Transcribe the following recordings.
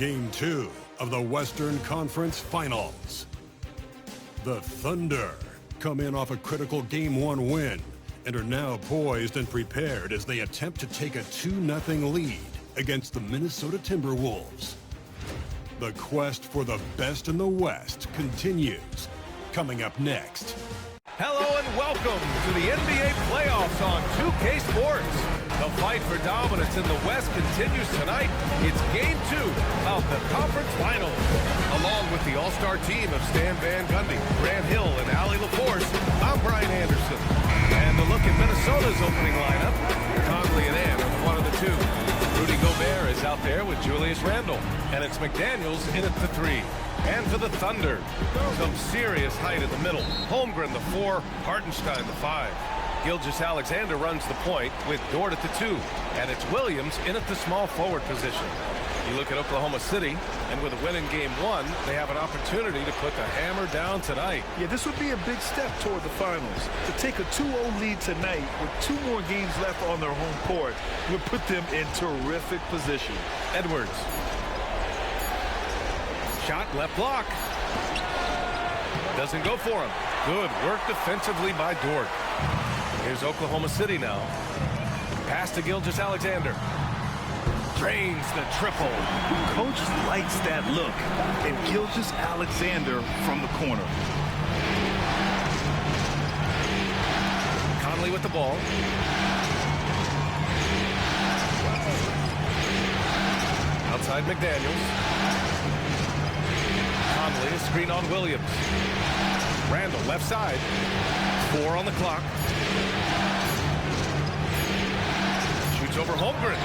Game 2 of the Western Conference Finals. The Thunder come in off a critical Game 1 win and are now poised and prepared as they attempt to take a 2-0 lead against the Minnesota Timberwolves. The quest for the best in the West continues. Coming up next. Hello and welcome to the NBA playoffs on 2K Sports. The fight for dominance in the West continues tonight. It's Game 2 of the Conference Finals. Along with the all-star team of Stan Van Gundy, Grant Hill, and Allie LaForce, I'm Brian Anderson. And the look at Minnesota's opening lineup, Conley and Ann are one of the two. Rudy Gobert is out there with Julius Randle, and it's McDaniels in at the 3. And for the Thunder, some serious height in the middle. Holmgren the 4, Hartenstein the 5. Gilgeous-Alexander runs the point with Dort at the 2. And it's Williams in at the small forward position. You look at Oklahoma City, and with a win in Game 1, they have an opportunity to put the hammer down tonight. Yeah, this would be a big step toward the finals. To take a 2-0 lead tonight with 2 more games left on their home court would put them in terrific position. Edwards. Shot left block. Doesn't go for him. Good work defensively by Dort. Here's Oklahoma City now. Pass to Gilgeous-Alexander. Drains the triple. Coach likes that look. And Gilgeous-Alexander from the corner. Conley with the ball. Outside McDaniels. Conley, a screen on Williams. Randle, left side. 4 on the clock. Shoots over Holmgren.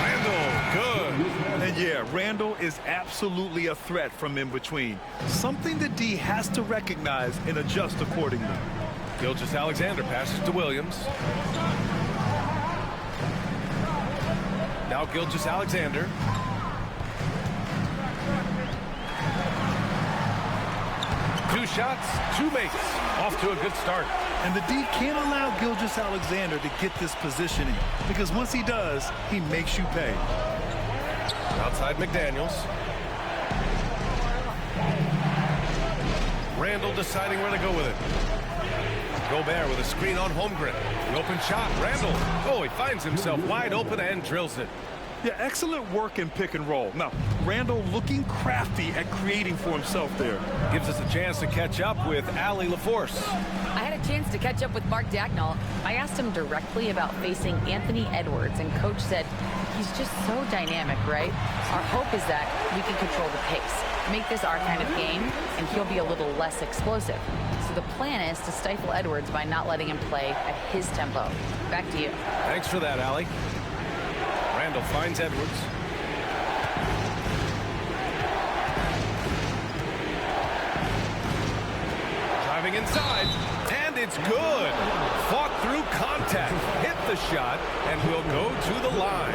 Randle, good. And yeah, Randle is absolutely a threat from in between. Something that D has to recognize and adjust accordingly. Gilgeous-Alexander passes to Williams. Now Gilgeous-Alexander. Two shots, 2 makes. Off to a good start. And the D can't allow Gilgeous-Alexander to get this positioning, because once he does, he makes you pay. Outside McDaniels. Randle deciding where to go with it. Gobert with a screen on Holmgren. The open shot, Randle. Oh, he finds himself wide open and drills it. Yeah, excellent work in pick and roll. Now, Randle looking crafty at creating for himself there. Gives us a chance to catch up with Allie LaForce. I had a chance to catch up with Mark Dagnall. I asked him directly about facing Anthony Edwards, and Coach said, he's just so dynamic, right? Our hope is that we can control the pace, make this our kind of game, and he'll be a little less explosive. So the plan is to stifle Edwards by not letting him play at his tempo. Back to you. Thanks for that, Allie. Randle finds Edwards. Driving inside, and it's good. Fought through contact, hit the shot, and will go to the line.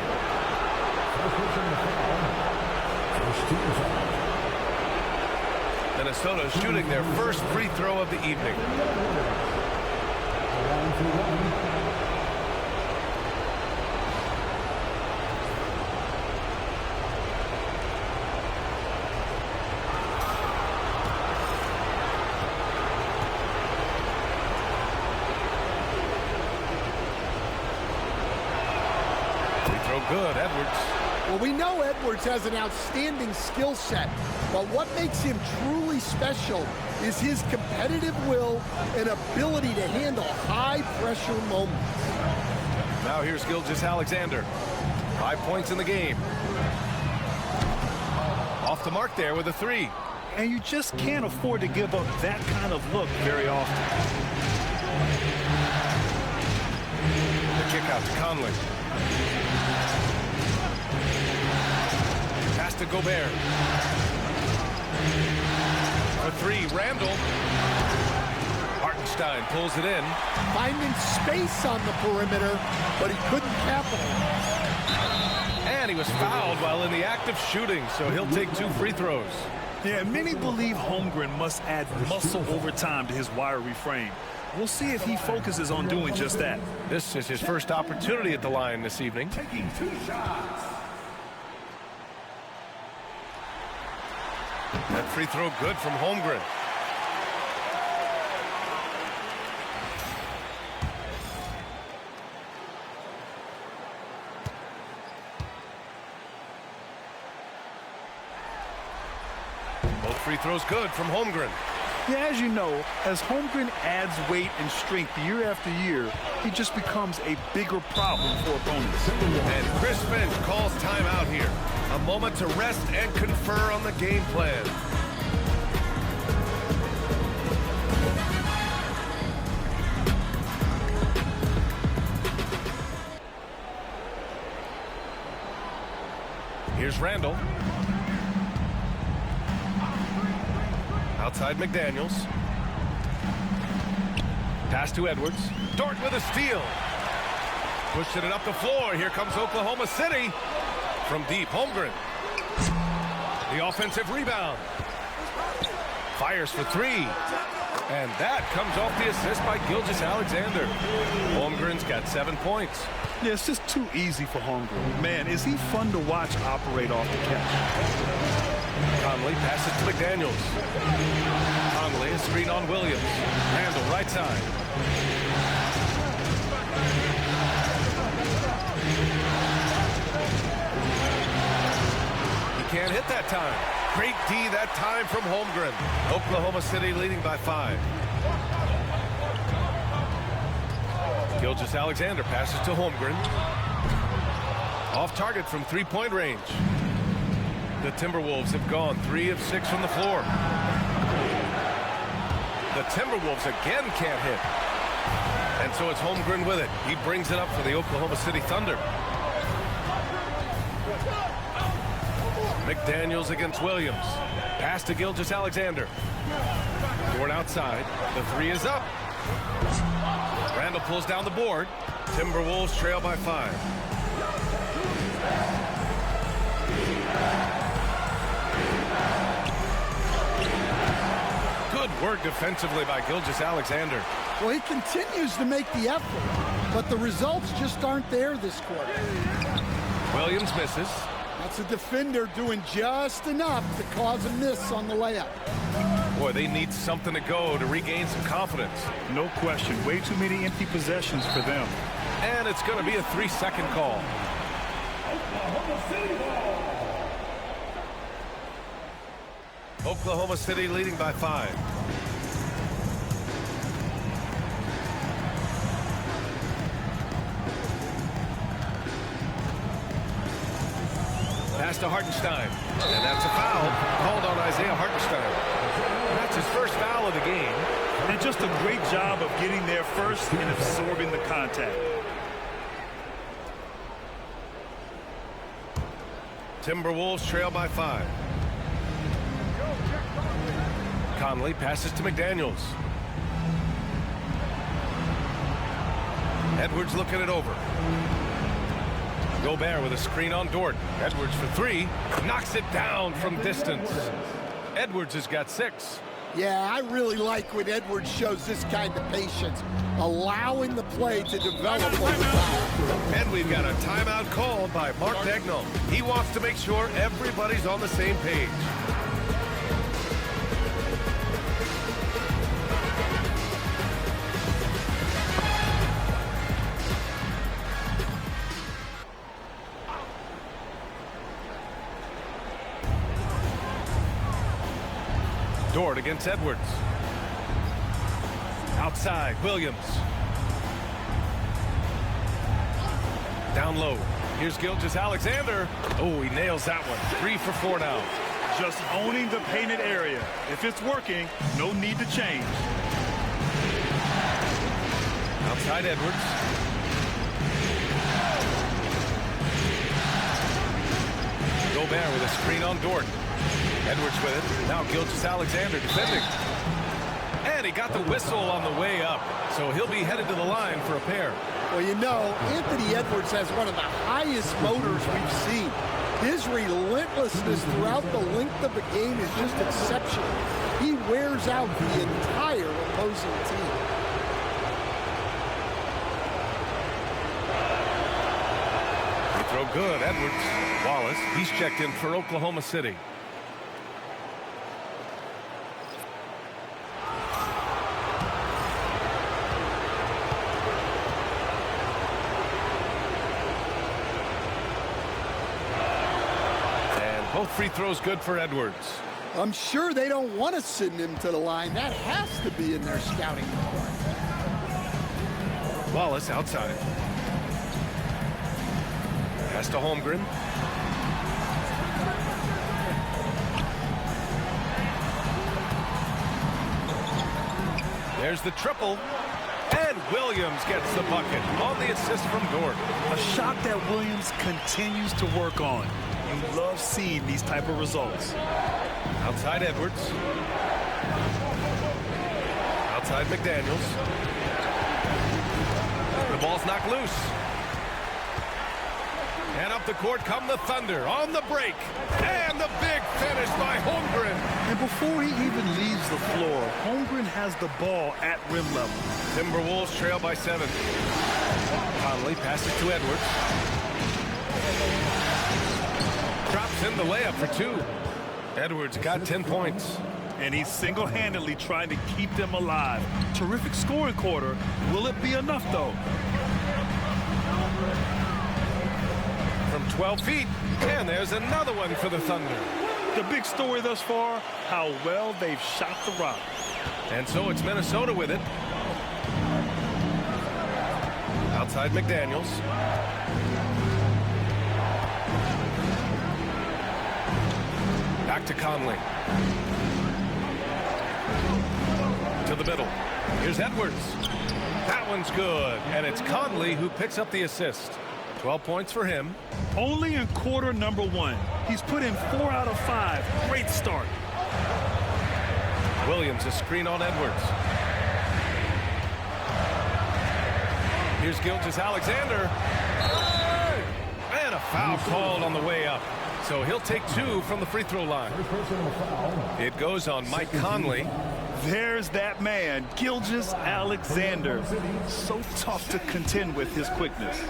Minnesota shooting their first free throw of the evening. Good, Edwards. Well, we know Edwards has an outstanding skill set, but what makes him truly special is his competitive will and ability to handle high-pressure moments. Now here's Gilgeous-Alexander. 5 points in the game. Off the mark there with a 3. And you just can't afford to give up that kind of look very often. The kick out to Conley. Pass to Gobert. For 3, Randle. Hartenstein pulls it in. Finding space on the perimeter, but he couldn't capitalize. And he was fouled while in the act of shooting, so he'll take 2 free throws. Yeah, many believe Holmgren must add muscle over time to his wiry frame. We'll see if he focuses on doing just that. This is his first opportunity at the line this evening. Taking 2 shots. That free throw good from Holmgren. Both free throws good from Holmgren. Yeah, as you know, as Holmgren adds weight and strength year after year, he just becomes a bigger problem for opponents. And Chris Finch calls timeout here. A moment to rest and confer on the game plan. Here's Randall. Outside McDaniels. Pass to Edwards. Dort with a steal. Pushing it up the floor. Here comes Oklahoma City. From deep, Holmgren. The offensive rebound. Fires for three. And that comes off the assist by Gilgeous-Alexander. Holmgren's got 7 points. Yeah, it's just too easy for Holmgren. Man, is he fun to watch operate off the catch. Conley passes to McDaniels. Conley, a screen on Williams. Randall, right side. He can't hit that time. Great D that time from Holmgren. Oklahoma City leading by 5. Gilgeous-Alexander passes to Holmgren. Off target from three-point range. The Timberwolves have gone 3 of 6 from the floor. The Timberwolves again can't hit. And so it's Holmgren with it. He brings it up for the Oklahoma City Thunder. McDaniels against Williams. Pass to Gilgeous-Alexander. Dort outside. The 3 is up. Randall pulls down the board. Timberwolves trail by 5. Good work defensively by Gilgeous-Alexander. Well, he continues to make the effort, but the results just aren't there this quarter. Williams misses. That's a defender doing just enough to cause a miss on the layup. Boy, they need something to go to regain some confidence. No question. Way too many empty possessions for them. And it's going to be a 3-second call. Oklahoma City leading by 5. Pass to Hartenstein. And that's a foul called on Isaiah Hartenstein. That's his first foul of the game. And just a great job of getting there first and absorbing the contact. Timberwolves trail by 5. Conley passes to McDaniels. Edwards looking it over. Gobert with a screen on Dort. Edwards for 3. Knocks it down from distance. Edwards has got 6. Yeah, I really like when Edwards shows this kind of patience, allowing the play to develop over time. And we've got a timeout called by Mark Daigneault. He wants to make sure everybody's on the same page. Dort against Edwards. Outside, Williams. Down low. Here's Gilgeous-Alexander. Oh, he nails that one. 3 for 4 now. Just owning the painted area. If it's working, no need to change. Outside Edwards. Gobert with a screen on Dort. Edwards with it. Now Gilgeous-Alexander defending. And he got the whistle on the way up. So he'll be headed to the line for a pair. Well, you know, Anthony Edwards has one of the highest motors we've seen. His relentlessness throughout the length of the game is just exceptional. He wears out the entire opposing team. Free throw good, Edwards. Wallace, he's checked in for Oklahoma City. Both free throws good for Edwards. I'm sure they don't want to send him to the line. That has to be in their scouting report. Wallace outside. Pass to Holmgren. There's the triple. And Williams gets the bucket on the assist from Dort. A shot that Williams continues to work on. You love seeing these type of results. Outside Edwards. Outside McDaniels. The ball's knocked loose. And up the court come the Thunder on the break. And the big finish by Holmgren. And before he even leaves the floor, Holmgren has the ball at rim level. Timberwolves trail by 7. Conley passes to Edwards. Drops in the layup for 2. Edwards got 10 points. And he's single-handedly trying to keep them alive. Terrific scoring quarter. Will it be enough, though? From 12 feet. And there's another one for the Thunder. The big story thus far, how well they've shot the rock. And so it's Minnesota with it. Outside McDaniels. Back to Conley. To the middle. Here's Edwards. That one's good. And it's Conley who picks up the assist. 12 points for him. Only in quarter number 1. He's put in 4 out of 5. Great start. Williams, a screen on Edwards. Here's Gilgeous-Alexander. And a foul called on the way up. So he'll take 2 from the free throw line. It goes on Mike Conley. There's that man, Gilgeous-Alexander. So tough to contend with his quickness.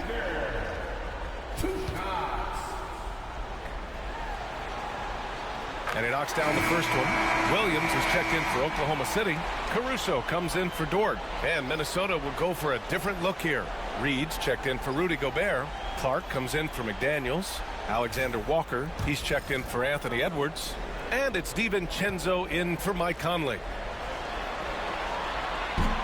And he knocks down the first one. Williams is checked in for Oklahoma City. Caruso comes in for Dort. And Minnesota will go for a different look here. Reed's checked in for Rudy Gobert. Clark comes in for McDaniels. Alexander Walker, he's checked in for Anthony Edwards. And it's DiVincenzo in for Mike Conley.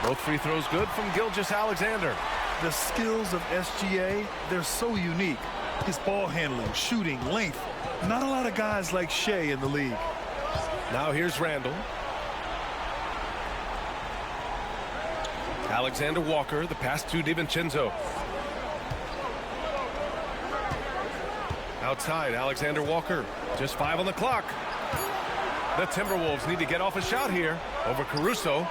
Both free throws good from Gilgeous-Alexander. The skills of SGA, they're so unique. His ball handling, shooting, length. Not a lot of guys like Shea in the league. Now here's Randall. Alexander Walker, the pass to DiVincenzo. Outside, Alexander Walker. Just 5 on the clock. The Timberwolves need to get off a shot here over Caruso.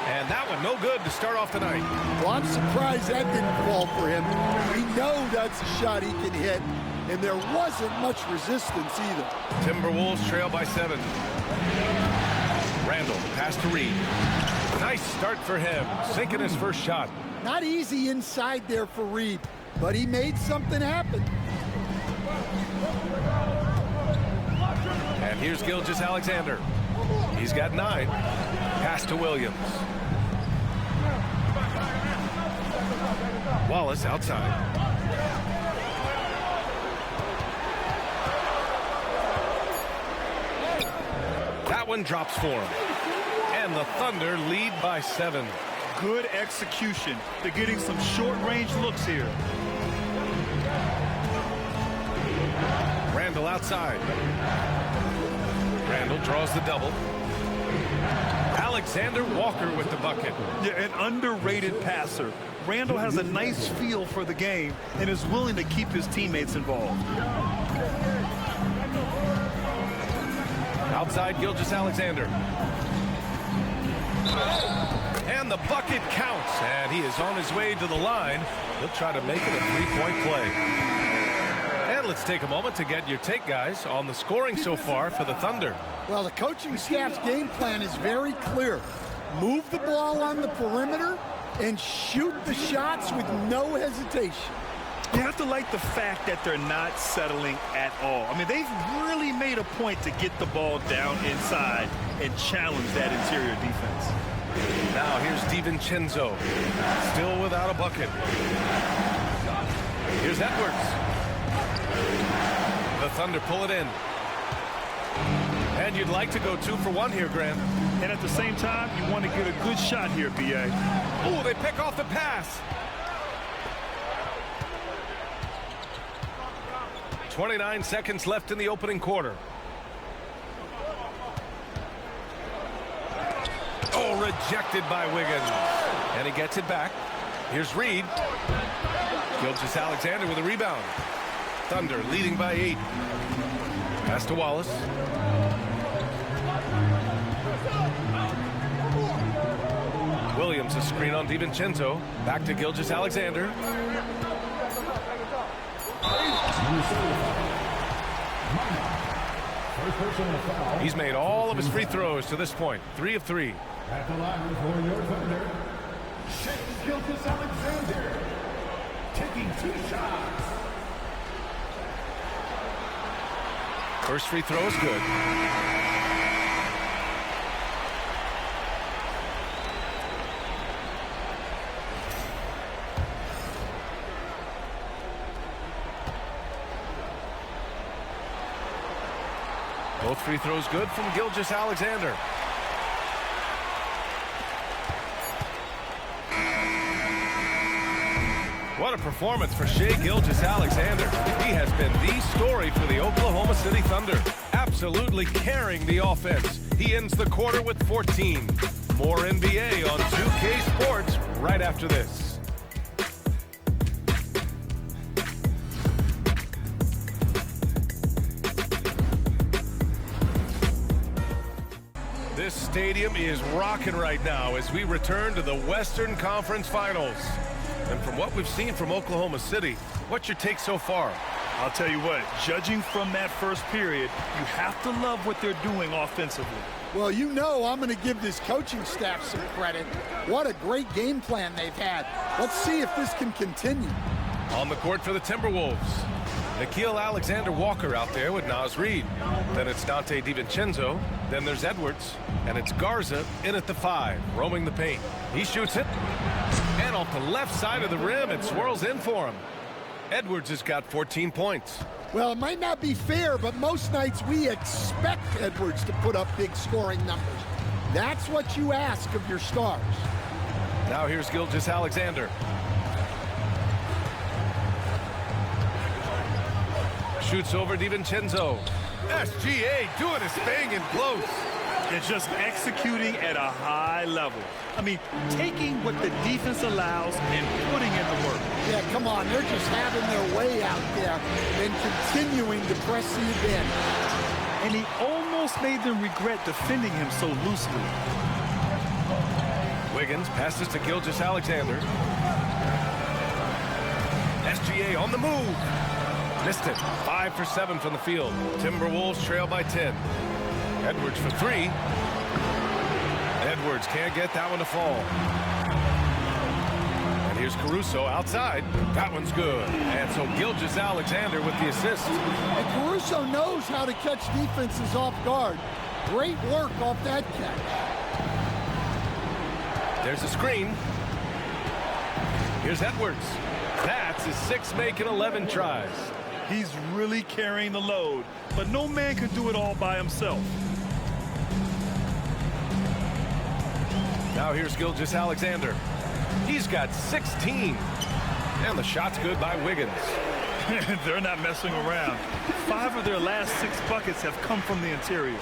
And that one no good to start off tonight. Well, I'm surprised that didn't fall for him. We know that's a shot he can hit, and there wasn't much resistance either. Timberwolves trail by 7. Randall, pass to Reed. Nice start for him, sinking his first shot. Not easy inside there for Reed, but he made something happen. And here's Gilgeous-Alexander. He's got 9. Pass to Williams. Wallace outside. That one drops for him. And the Thunder lead by 7. Good execution. They're getting some short-range looks here. Randall outside. Randall draws the double. Alexander Walker with the bucket. Yeah, an underrated passer. Randall has a nice feel for the game and is willing to keep his teammates involved. Outside Gilgeous-Alexander. And the bucket counts. And he is on his way to the line. He'll try to make it a 3-point play. And let's take a moment to get your take, guys, on the scoring so far for the Thunder. Well, the coaching staff's game plan is very clear. Move the ball on the perimeter and shoot the shots with no hesitation. You have to like the fact that they're not settling at all. I mean, they've really made a point to get the ball down inside and challenge that interior defense. Now here's DiVincenzo, still without a bucket. Here's Edwards. The The Thunder pull it in. And you'd like to go 2 for 1 here, Grant. And at the same time, you want to get a good shot here, B.A. Ooh, they pick off the pass. 29 seconds left in the opening quarter. Oh, rejected by Wiggins. And he gets it back. Here's Reed. Gilgeous-Alexander with a rebound. Thunder leading by 8. Pass to Wallace. Williams a screen on DiVincenzo. Back to Gilgeous-Alexander. He's made all of his free throws to this point. 3 of 3. At the line for your Thunder, Gilgeous-Alexander taking 2 shots. First free throw is good. Both free throws good from Gilgeous-Alexander. What a performance for Shai Gilgeous-Alexander. He has been the story for the Oklahoma City Thunder, absolutely carrying the offense. He ends the quarter with 14. More NBA on 2K Sports right after this. This stadium is rocking right now as we return to the Western Conference Finals. And from what we've seen from Oklahoma City, what's your take so far? I'll tell you what, judging from that first period, you have to love what they're doing offensively. Well, you know I'm going to give this coaching staff some credit. What a great game plan they've had. Let's see if this can continue. On the court for the Timberwolves, Nickeil Alexander-Walker out there with Naz Reid. Then it's Dante DiVincenzo. Then there's Edwards. And it's Garza in at the 5, roaming the paint. He shoots it. And off the left side of the rim, it swirls in for him. Edwards has got 14 points. Well, it might not be fair, but most nights we expect Edwards to put up big scoring numbers. That's what you ask of your stars. Now here's Gilgeous-Alexander. Shoots over DiVincenzo. SGA doing his thing in close. And just executing at a high level. I mean, taking what the defense allows and putting in the work. Yeah, come on, they're just having their way out there and continuing to press the advantage. And he almost made them regret defending him so loosely. Wiggins passes to Gilgeous-Alexander. SGA on the move. Missed it. 5 for 7 from the field. Timberwolves trail by 10. Edwards for 3. Edwards can't get that one to fall. And here's Caruso outside. That one's good. And so Gilgeous-Alexander with the assist. And Caruso knows how to catch defenses off guard. Great work off that catch. There's a screen. Here's Edwards. That's his 6th make in 11 tries. He's really carrying the load, but no man can do it all by himself. Now here's Gilgeous-Alexander. He's got 16. And the shot's good by Wiggins. They're not messing around. 5 of their last 6 buckets have come from the interior.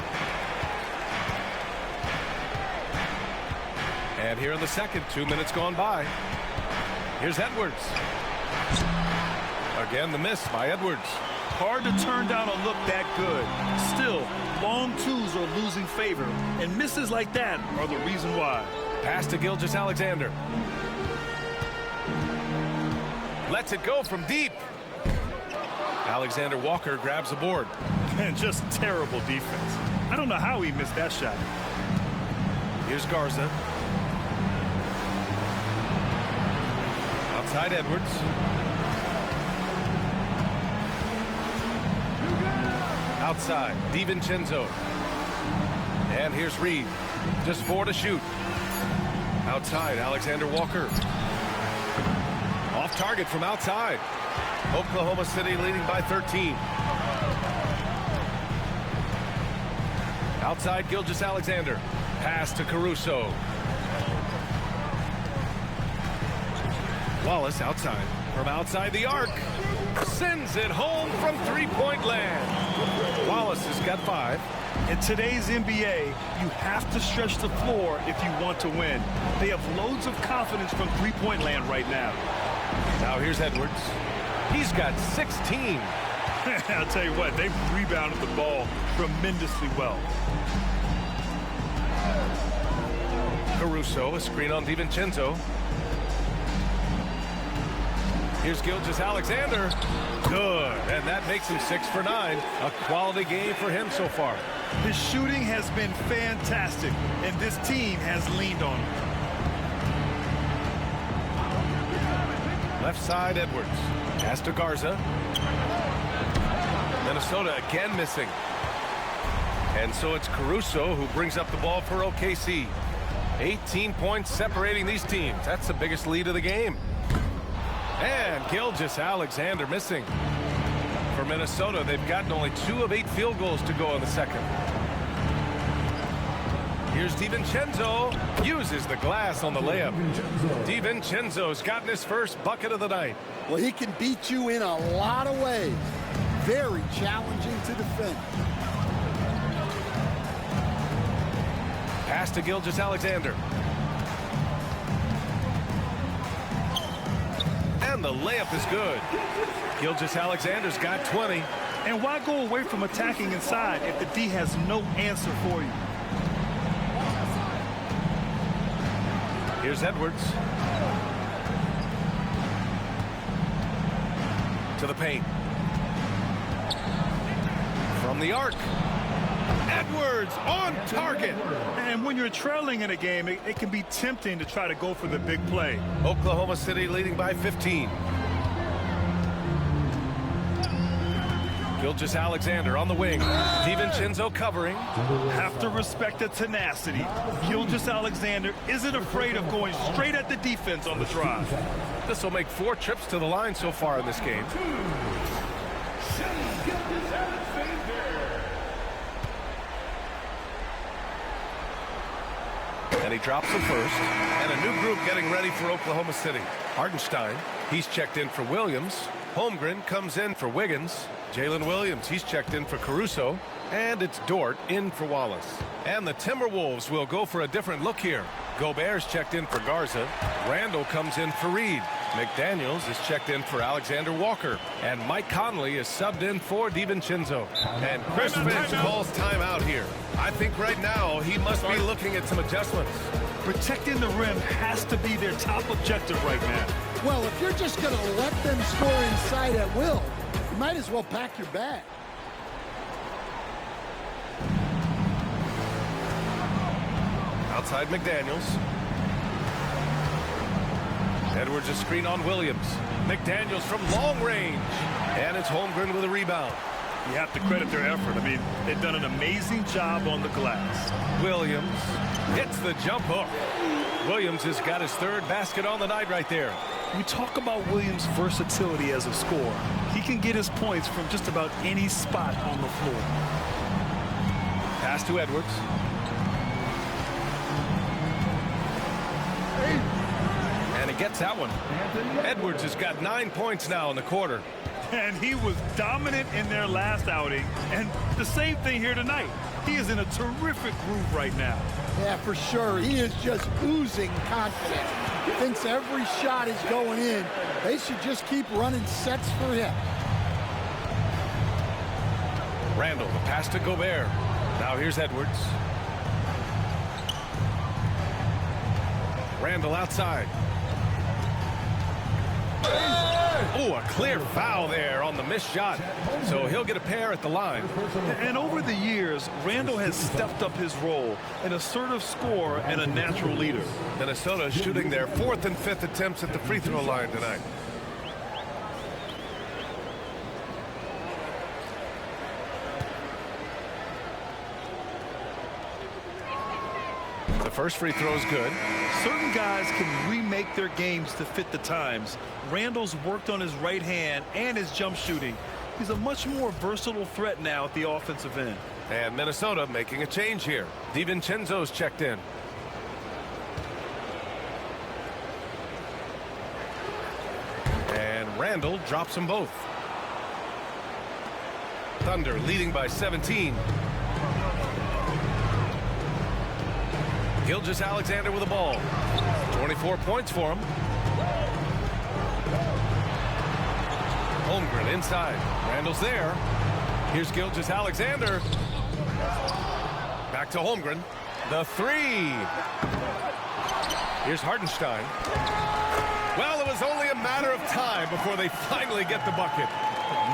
And here in the second, 2 minutes gone by. Here's Edwards. Again, the miss by Edwards. Hard to turn down a look that good. Still, long twos are losing favor, and misses like that are the reason why. Pass to Gilgeous-Alexander. Lets it go from deep. Alexander Walker grabs the board. And just terrible defense. I don't know how he missed that shot. Here's Garza. Outside Edwards. Outside, DiVincenzo. And here's Reed. Just 4 to shoot. Outside, Alexander Walker. Off target from outside. Oklahoma City leading by 13. Outside Gilgeous-Alexander. Pass to Caruso. Wallace outside. From outside the arc. Sends it home from three-point land. Wallace has got 5. In today's NBA, you have to stretch the floor if you want to win. They have loads of confidence from three-point land right now. Now here's Edwards. He's got 16. I'll tell you what, they've rebounded the ball tremendously well. Caruso, a screen on DiVincenzo. Here's Gilgeous-Alexander. Good, and that makes him 6 for 9. A quality game for him so far. His shooting has been fantastic, and this team has leaned on him. Left side, Edwards. Pass to Garza. Minnesota again missing. And so it's Caruso who brings up the ball for OKC. 18 points separating these teams. That's the biggest lead of the game. And Gilgeous-Alexander missing. For Minnesota, they've gotten only 2 of 8 field goals to go in the second. Here's DiVincenzo. Uses the glass on the layup. DiVincenzo's gotten his first bucket of the night. Well, he can beat you in a lot of ways. Very challenging to defend. Pass to Gilgeous-Alexander. And the layup is good. Gilgeous-Alexander's got 20. And why go away from attacking inside if the D has no answer for you? Here's Edwards. To the paint. From the arc. Edwards on target. And when you're trailing in a game, it can be tempting to try to go for the big play. Oklahoma City leading by 15. Gilgeous-Alexander on the wing. DiVincenzo covering. Have to respect the tenacity. Gilgeous-Alexander isn't afraid of going straight at the defense on the drive. This will make 4 trips to the line so far in this game. And he drops the first. And a new group getting ready for Oklahoma City. Hartenstein, he's checked in for Williams. Holmgren comes in for Wiggins. Jalen Williams, he's checked in for Caruso. And it's Dort in for Wallace. And the Timberwolves will go for a different look here. Gobert's checked in for Garza. Randall comes in for Reed. McDaniels is checked in for Alexander Walker. And Mike Conley is subbed in for DiVincenzo. And Chris Finch calls timeout here. I think right now he must be looking at some adjustments. Protecting the rim has to be their top objective right now. Well, if you're just going to let them score inside at will, you might as well pack your bag. Outside McDaniels. Edwards a screen on Williams. McDaniels from long range. And it's Holmgren with a rebound. You have to credit their effort. I mean, they've done an amazing job on the glass. Williams hits the jump hook. Williams has got his 3rd basket on the night right there. We talk about Williams' versatility as a scorer. He can get his points from just about any spot on the floor. Pass to Edwards. And he gets that one. Edwards has got 9 points now in the quarter. And he was dominant in their last outing. And the same thing here tonight. He is in a terrific groove right now. Yeah, for sure. He is just oozing confidence. Thinks every shot is going in. They should just keep running sets for him. Randall, the pass to Gobert. Now here's Edwards. Randall outside. Oh, a clear foul there on the missed shot. So he'll get a pair at the line. And over the years, Randall has stepped up his role, an assertive scorer and a natural leader. Minnesota shooting their 4th and 5th attempts at the free throw line tonight. The first free throw is good. Certain guys can remake their games to fit the times. Randall's worked on his right hand and his jump shooting. He's a much more versatile threat now at the offensive end. And Minnesota making a change here. DiVincenzo's checked in. And Randall drops them both. Thunder leading by 17. Gilgeous-Alexander with the ball. 24 points for him. Holmgren inside. Randall's there. Here's Gilgeous-Alexander. Back to Holmgren. The three. Here's Hartenstein. Well, it was only a matter of time before they finally get the bucket.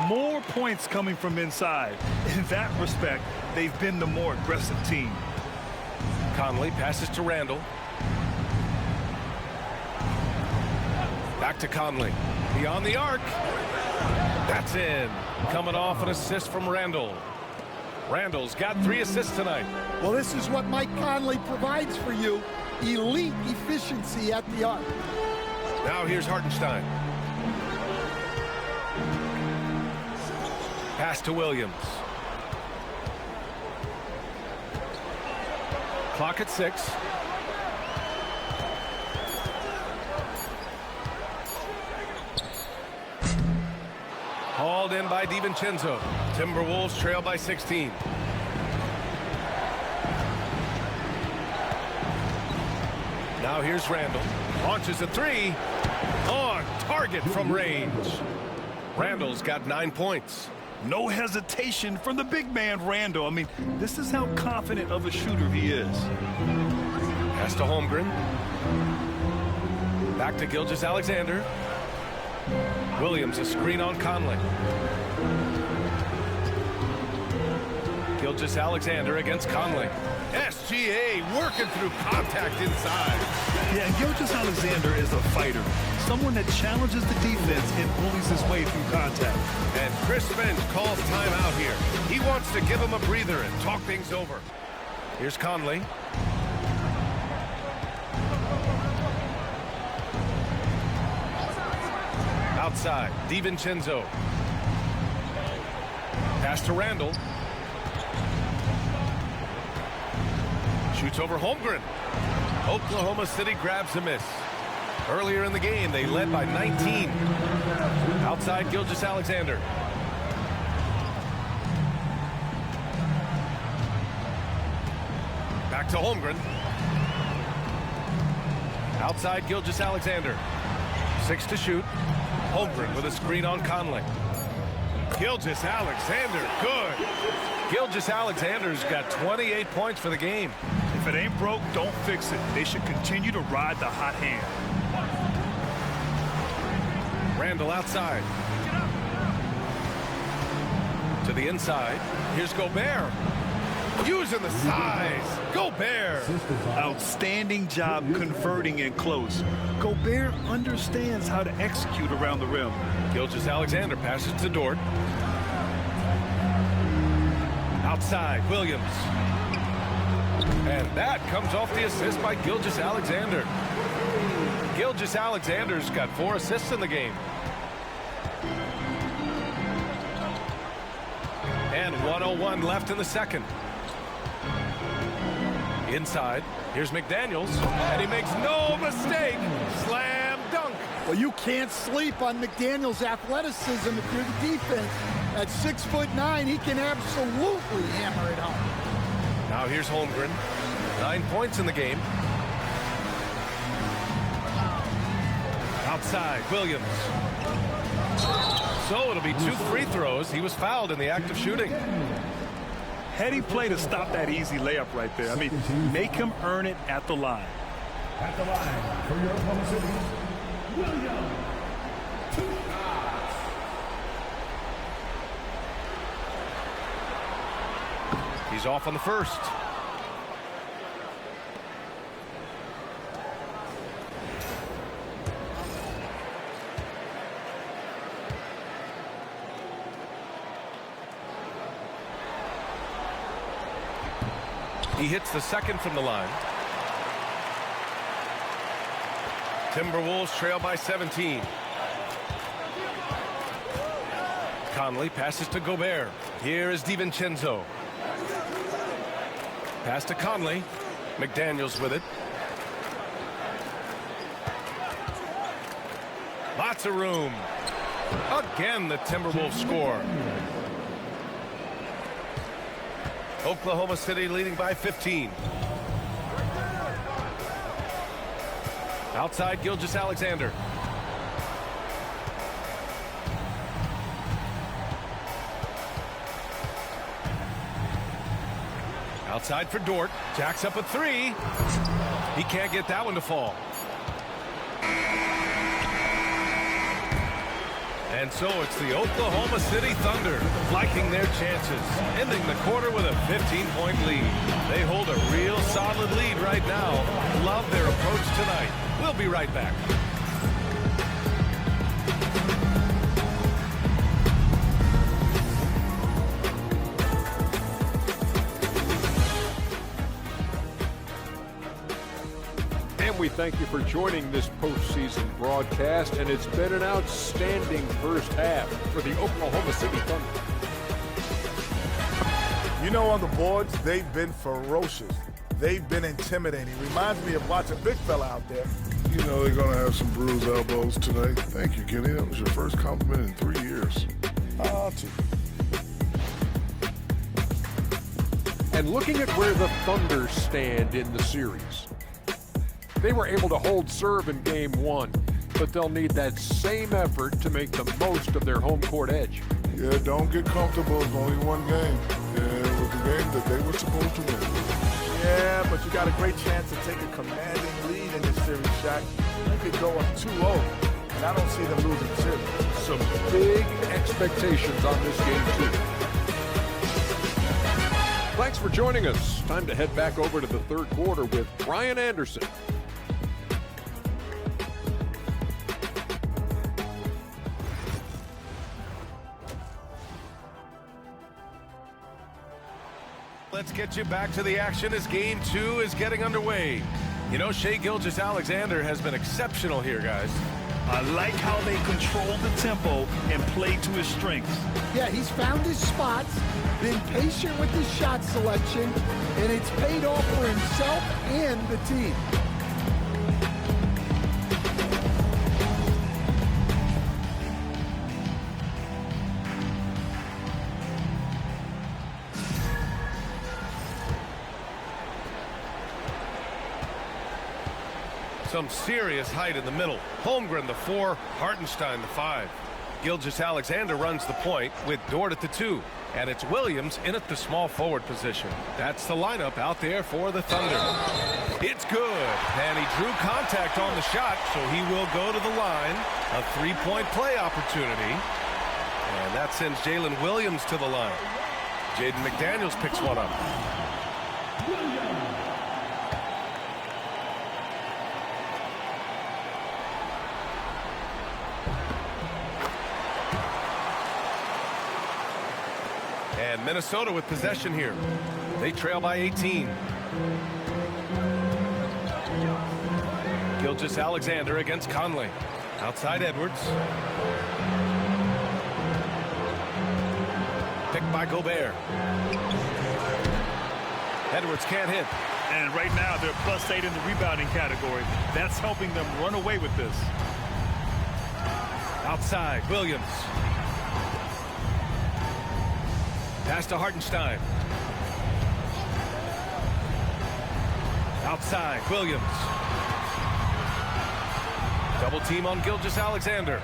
More points coming from inside. In that respect, they've been the more aggressive team. Conley passes to Randall. Back to Conley. Beyond the arc. That's in. Coming off an assist from Randall. Randall's got 3 assists tonight. Well, this is what Mike Conley provides for you. Elite efficiency at the arc. Now here's Hartenstein. Pass to Williams. Clock at 6. Hauled in by DiVincenzo. Timberwolves trail by 16. Now here's Randall. Launches a 3. On target from range. Randall's got 9 points. No hesitation from the big man, Randall. I mean, this is how confident of a shooter he is. Pass to Holmgren. Back to Gilgeous-Alexander. Williams a screen on Conley. Gilgeous-Alexander against Conley. SGA working through contact inside. Yeah, and Gilgeous-Alexander is a fighter. Someone that challenges the defense and bullies his way through contact. And Chris Finch calls timeout here. He wants to give him a breather and talk things over. Here's Conley. Outside, DiVincenzo. Pass to Randall. Shoots over Holmgren. Oklahoma City grabs a miss. Earlier in the game, they led by 19. Outside, Gilgeous-Alexander. Back to Holmgren. Outside, Gilgeous-Alexander. 6 to shoot. Holmgren with a screen on Conley. Gilgeous-Alexander, good. Gilgeous-Alexander's got 28 points for the game. If it ain't broke, don't fix it. They should continue to ride the hot hand. Randall outside. To the inside. Here's Gobert. Using the size. Gobert. Outstanding job converting in close. Gobert understands how to execute around the rim. Gilgeous-Alexander passes to Dort. Outside, Williams. And that comes off the assist by Gilgeous-Alexander. Gilgeous-Alexander's got 4 assists in the game. And 1:01 left in the second. Inside, here's McDaniels, and he makes no mistake. Slam dunk. Well, you can't sleep on McDaniels' athleticism if you're the defense. At 6'9", he can absolutely hammer it home. Now here's Holmgren. 9 points in the game. Outside, Williams. So it'll be 2 free throws. He was fouled in the act of shooting. Heady play to stop that easy layup right there. I mean, make him earn it at the line. At the line for your Oklahoma City, Williams. He's off on the first. He hits the second from the line. Timberwolves trail by 17. Conley passes to Gobert. Here is DiVincenzo. Pass to Conley. McDaniels with it. Lots of room. Again, the Timberwolves score. Oklahoma City leading by 15. Outside, Gilgeous-Alexander. Outside for Dort. Jacks up a three. He can't get that one to fall. And so it's the Oklahoma City Thunder liking their chances, ending the quarter with a 15-point lead. They hold a real solid lead right now. Love their approach tonight. We'll be right back. We thank you for joining this postseason broadcast, and it's been an outstanding first half for the Oklahoma City Thunder. You know, on the boards, they've been ferocious. They've been intimidating. Reminds me of watching big fella out there. You know they're going to have some bruised elbows tonight. Thank you, Kenny. That was your first compliment in 3 years. And looking at where the Thunder stand in the series, they were able to hold serve in Game 1, but they'll need that same effort to make the most of their home court edge. Yeah, don't get comfortable. It's only one game. Yeah, it was the game that they were supposed to win. Yeah, but you got a great chance to take a commanding lead in this series, Shaq. You could go up 2-0, and I don't see them losing the series. Some big expectations on this game, too. Thanks for joining us. Time to head back over to the third quarter with Brian Anderson. Let's get you back to the action as Game 2 is getting underway. You know, Shai Gilgeous-Alexander has been exceptional here, guys. I like how they control the tempo and play to his strengths. Yeah, he's found his spots, been patient with his shot selection, and it's paid off for himself and the team. Some serious height in the middle. Holmgren the 4, Hartenstein the 5. Gilgeous-Alexander runs the point with Dort at the 2. And it's Williams in at the small forward position. That's the lineup out there for the Thunder. It's good. And he drew contact on the shot, so he will go to the line. A three-point play opportunity. And that sends Jalen Williams to the line. Jaden McDaniels picks one up. And Minnesota with possession here. They trail by 18. Gilgeous-Alexander against Conley. Outside Edwards. Picked by Gobert. Edwards can't hit. And right now they're +8 in the rebounding category. That's helping them run away with this. Outside, Williams. Pass to Hartenstein. Outside, Williams. Double team on Gilgeous-Alexander.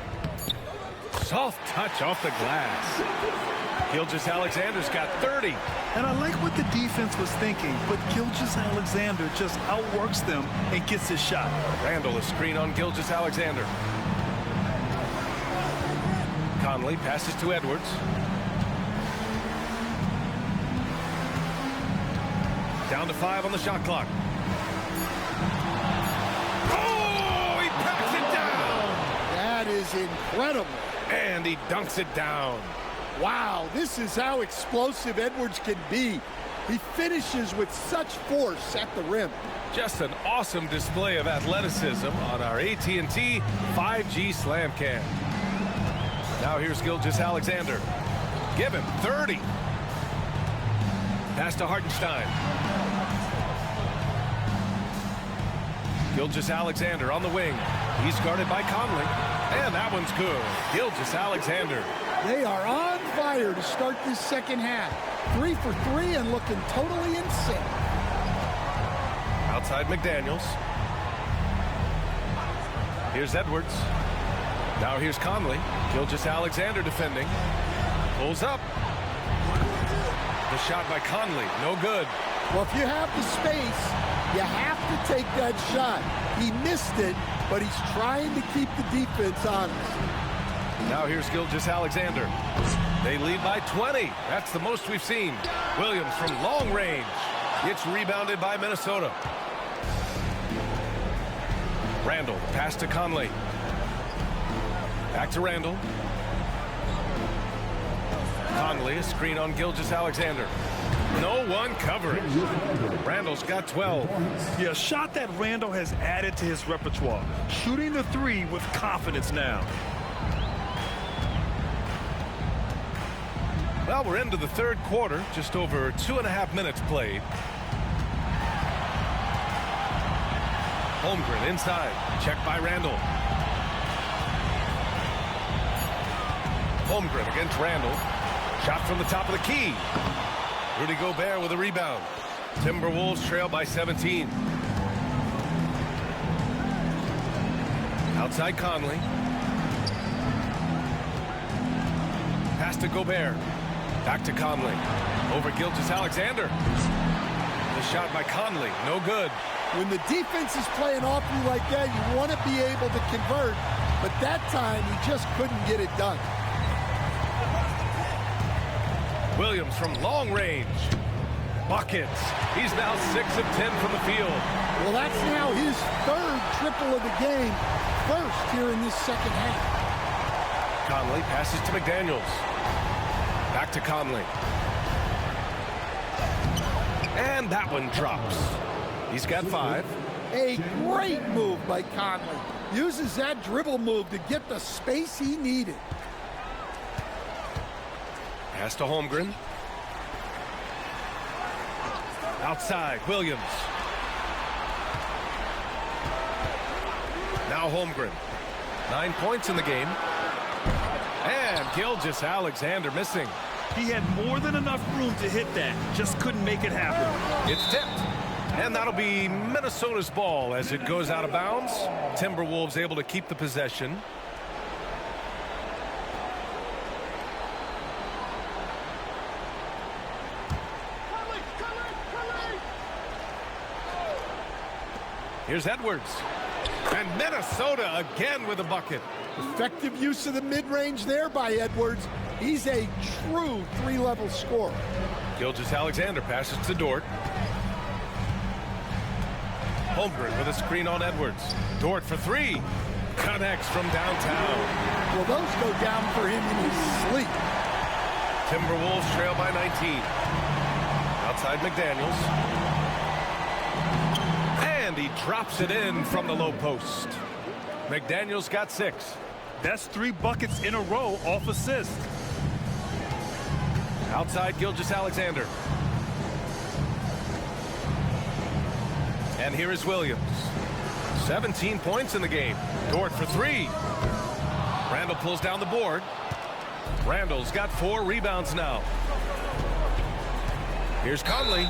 Soft touch off the glass. Gilgeous-Alexander's got 30. And I like what the defense was thinking, but Gilgeous-Alexander just outworks them and gets his shot. Randall a screen on Gilgeous-Alexander. Conley passes to Edwards. Down to 5 on the shot clock. Oh, he packs it down. That is incredible. And he dunks it down. Wow, this is how explosive Edwards can be. He finishes with such force at the rim. Just an awesome display of athleticism on our AT&T 5G Slam Cam. Now here's Gilgeous-Alexander on the wing. He's guarded by Conley. And that one's good. Gilgeous-Alexander. They are on fire to start this second half. 3 for 3 and looking totally in sync. Outside McDaniels. Here's Edwards. Now here's Conley. Gilgeous-Alexander defending. Pulls up. The shot by Conley. No good. Well, if you have the space, you have to take that shot. He missed it, but he's trying to keep the defense honest. Now here's Gilgeous-Alexander. They lead by 20. That's the most we've seen. Williams from long range. It's rebounded by Minnesota. Randall, pass to Conley. Back to Randall. Conley, a screen on Gilgeous-Alexander. No one covering. Randall's got 12. Yeah, a shot that Randall has added to his repertoire. Shooting the three with confidence now. Well, we're into the third quarter. Just over 2.5 minutes played. Holmgren inside. Checked by Randall. Holmgren against Randall. Shot from the top of the key. Rudy Gobert with a rebound. Timberwolves trail by 17. Outside Conley. Pass to Gobert. Back to Conley. Over Gilgeous-Alexander. The shot by Conley. No good. When the defense is playing off you like that, you want to be able to convert. But that time, he just couldn't get it done. Williams from long range. Buckets. He's now 6 of 10 from the field. Well, that's now his third triple of the game. First here in this second half. Conley passes to McDaniels. Back to Conley. And that one drops. He's got 5. A great move by Conley. Uses that dribble move to get the space he needed. Pass to Holmgren. Outside, Williams. Now Holmgren. 9 points in the game. And Gilgeous-Alexander missing. He had more than enough room to hit that. Just couldn't make it happen. It's tipped. And that'll be Minnesota's ball as it goes out of bounds. Timberwolves able to keep the possession. Here's Edwards. And Minnesota again with a bucket. Effective use of the mid-range there by Edwards. He's a true 3-level scorer. Gilgeous-Alexander passes to Dort. Holmgren with a screen on Edwards. Dort for 3. Connects from downtown. Well, those go down for him in his sleep. Timberwolves trail by 19. Outside McDaniels. And he drops it in from the low post. McDaniels got 6. That's 3 buckets in a row off assist. Outside Gilgeous-Alexander. And here is Williams. 17 points in the game. Dort for 3. Randall pulls down the board. Randall's got 4 rebounds now. Here's Conley.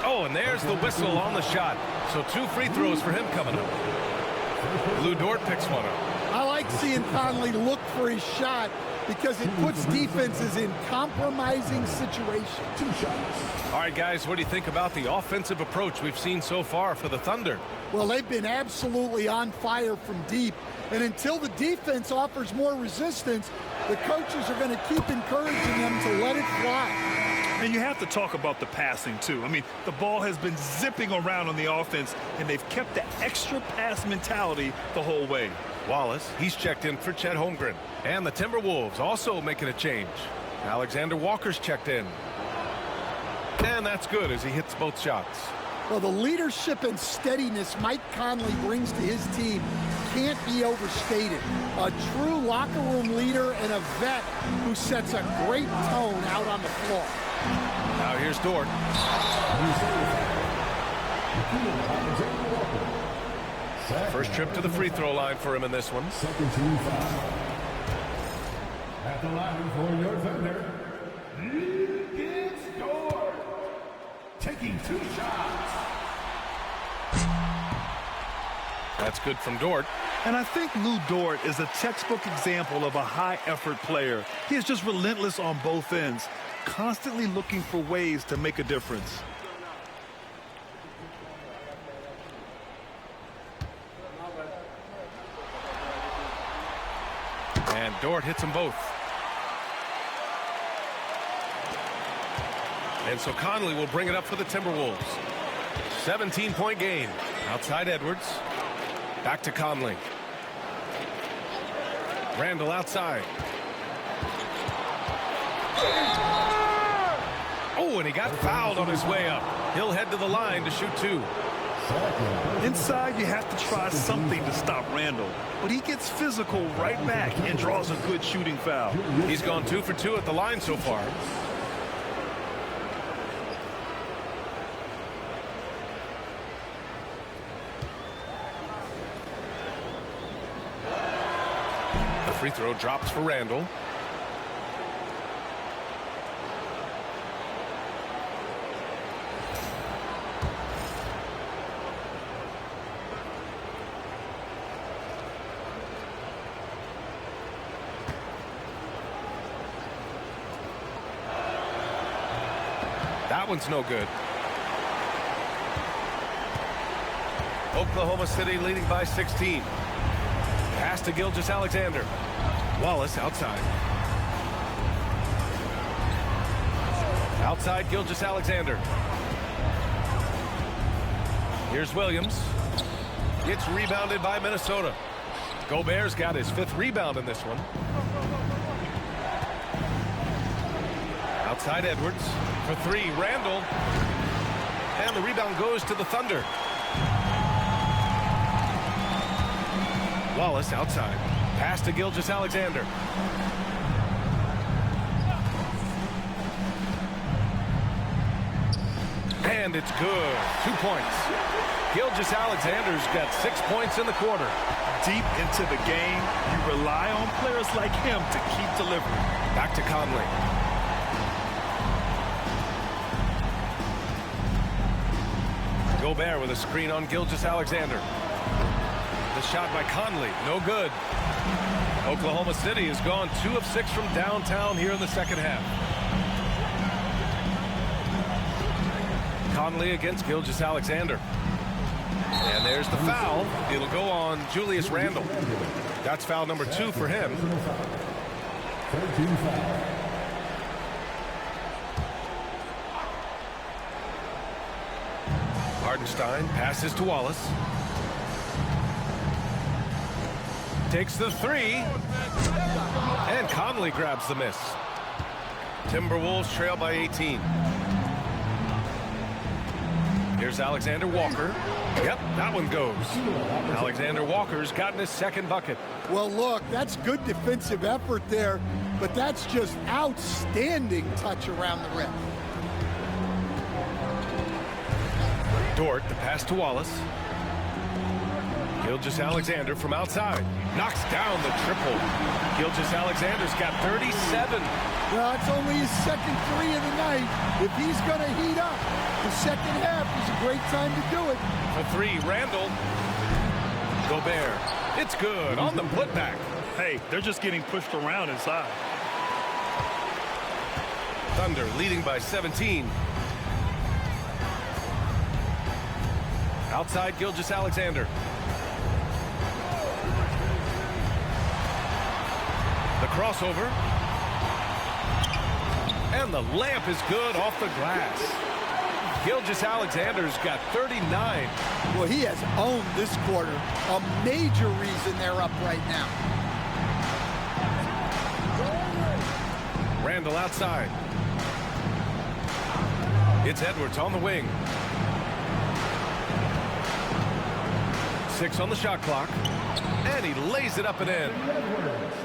Oh, and there's the whistle on the shot. So 2 free throws for him coming up. Lou Dort picks one up. I like seeing Conley look for his shot because it puts defenses in compromising situations. 2 shots. All right, guys, what do you think about the offensive approach we've seen so far for the Thunder? Well, they've been absolutely on fire from deep. And until the defense offers more resistance, the coaches are going to keep encouraging them to let it fly. And you have to talk about the passing, too. I mean, the ball has been zipping around on the offense, and they've kept the extra pass mentality the whole way. Wallace, he's checked in for Chet Holmgren. And the Timberwolves also making a change. Alexander Walker's checked in. And that's good as he hits both shots. Well, the leadership and steadiness Mike Conley brings to his team can't be overstated. A true locker room leader and a vet who sets a great tone out on the floor. Now here's Dort. First trip to the free throw line for him in this one. Second team foul. At the line for your Thunder, it's Dort. Taking 2 shots. That's good from Dort. And I think Lou Dort is a textbook example of a high-effort player. He is just relentless on both ends, constantly looking for ways to make a difference. And Dort hits them both. And so Conley will bring it up for the Timberwolves. 17-point game. Outside Edwards. Back to Conley. Randall outside. Oh, and he got fouled on his way up. He'll head to the line to shoot 2. Inside, you have to try something to stop Randall. But he gets physical right back and draws a good shooting foul. He's gone 2 for 2 at the line so far. The free throw drops for Randall. That one's no good. Oklahoma City leading by 16. Pass to Gilgeous-Alexander. Wallace outside. Outside Gilgeous-Alexander. Here's Williams. It's rebounded by Minnesota. Gobert's got his 5th rebound in this one. Outside Edwards. For 3, Randall. And the rebound goes to the Thunder. Wallace outside. Pass to Gilgeous-Alexander. And it's good. 2 points. Gilgeous-Alexander's got 6 points in the quarter. Deep into the game, you rely on players like him to keep delivering. Back to Conley. Gobert with a screen on Gilgeous-Alexander. The shot by Conley, no good. Oklahoma City has gone 2 of 6 from downtown here in the second half. Conley against Gilgeous-Alexander. And there's the foul. It'll go on Julius Randle. That's foul number 2 for him. Hardenstein passes to Wallace. Takes the 3. And Conley grabs the miss. Timberwolves trail by 18. Here's Alexander Walker. Yep, that one goes. Alexander Walker's gotten his 2nd bucket. Well, look, that's good defensive effort there, but that's just outstanding touch around the rim. Dort, the pass to Wallace. Gilgeous-Alexander from outside. Knocks down the triple. Gilgeous-Alexander's got 37. Well, it's only his 2nd 3 of the night. If he's going to heat up, the second half is a great time to do it. For 3, Randall. Gobert. It's good on the putback. Hey, they're just getting pushed around inside. Thunder leading by 17. Outside Gilgeous-Alexander. The crossover. And the layup is good off the glass. Gilgeous-Alexander's got 39. Well, he has owned this quarter. A major reason they're up right now. Randall outside. It's Edwards on the wing. 6 on the shot clock. And he lays it up and in.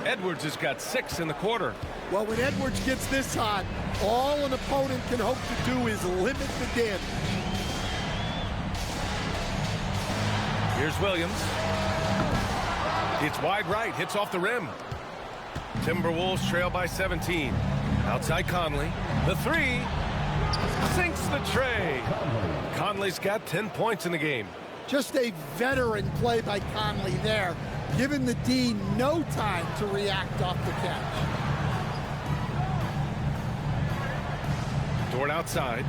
Edwards has got 6 in the quarter. Well, when Edwards gets this hot, all an opponent can hope to do is limit the damage. Here's Williams. It's wide right, hits off the rim. Timberwolves trail by 17. Outside Conley. The three. Sinks the tray. Conley's got 10 points in the game. Just a veteran play by Conley there, giving the D no time to react off the catch. Dort outside.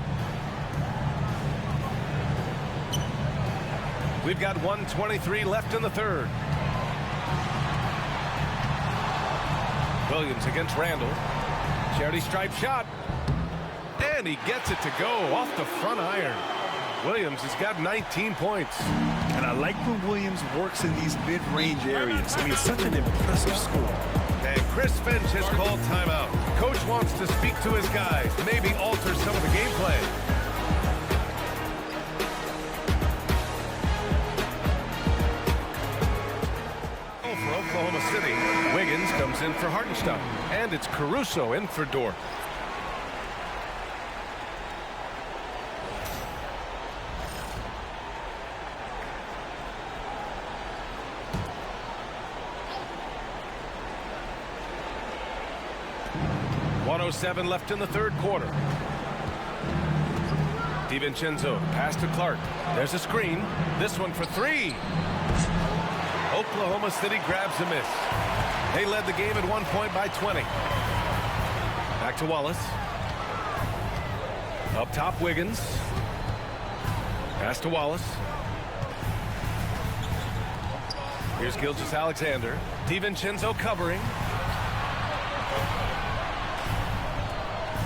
We've got 1:23 left in the third. Williams against Randall. Charity stripe shot. And he gets it to go off the front iron. Williams has got 19 points. And I like when Williams works in these mid-range areas. I mean, it's such an impressive score. And Chris Finch has called timeout. Coach wants to speak to his guys, maybe alter some of the gameplay. For Oklahoma City, Wiggins comes in for Hartenstein, and it's Caruso in for Dort. .107 left in the third quarter. DiVincenzo pass to Clark. There's a screen. This one for three. Oklahoma City grabs a miss. They led the game at 1 point by 20. Back to Wallace. Up top, Wiggins. Pass to Wallace. Here's Gilgeous-Alexander. DiVincenzo covering.